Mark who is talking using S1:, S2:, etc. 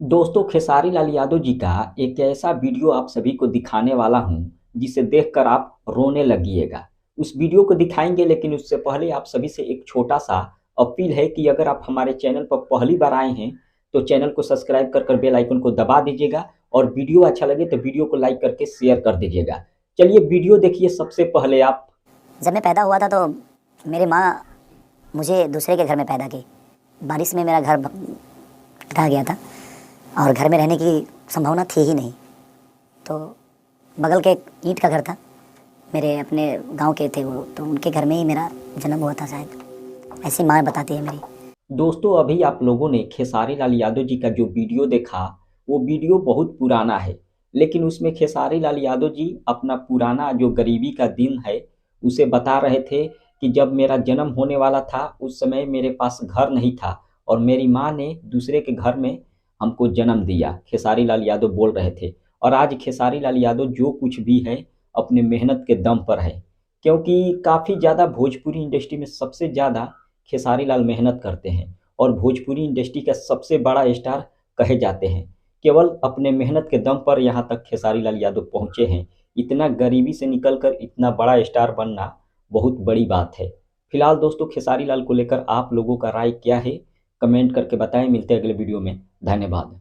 S1: दोस्तों, खेसारी लाल यादव जी का एक ऐसा वीडियो आप सभी को दिखाने वाला हूं जिसे देखकर आप रोने लगिएगा। उस वीडियो को दिखाएंगे, लेकिन उससे पहले आप सभी से एक छोटा सा अपील है कि अगर आप हमारे चैनल पर पहली बार आए हैं तो चैनल को सब्सक्राइब कर बेल आइकन को दबा दीजिएगा और वीडियो अच्छा लगे तो वीडियो को लाइक करके शेयर कर दीजिएगा। चलिए वीडियो देखिए। सबसे पहले आप
S2: जब मैं पैदा हुआ था तो मेरी माँ मुझे दूसरे के घर में पैदा की। बारिश में मेरा घर ढह गया था और घर में रहने की संभावना थी ही नहीं, तो बगल के एक ईंट का घर था, मेरे अपने गांव के थे वो, तो उनके घर में ही मेरा जन्म हुआ था शायद, ऐसी माँ बताती है मेरी।
S1: दोस्तों, अभी आप लोगों ने खेसारी लाल यादव जी का जो वीडियो देखा वो वीडियो बहुत पुराना है, लेकिन उसमें खेसारी लाल यादव जी अपना पुराना जो गरीबी का दिन है उसे बता रहे थे कि जब मेरा जन्म होने वाला था उस समय मेरे पास घर नहीं था और मेरी माँ ने दूसरे के घर में हमको जन्म दिया। खेसारी लाल यादव बोल रहे थे। और आज खेसारी लाल यादव जो कुछ भी है अपने मेहनत के दम पर है, क्योंकि काफ़ी ज़्यादा भोजपुरी इंडस्ट्री में सबसे ज़्यादा खेसारी लाल मेहनत करते हैं और भोजपुरी इंडस्ट्री का सबसे बड़ा स्टार कहे जाते हैं। केवल अपने मेहनत के दम पर यहाँ तक खेसारी लाल यादव पहुँचे हैं। इतना गरीबी से निकलकर इतना बड़ा स्टार बनना बहुत बड़ी बात है। फिलहाल दोस्तों, खेसारी लाल को लेकर आप लोगों का राय क्या है? कमेंट करके बताएं। मिलते हैं अगले वीडियो में। धन्यवाद।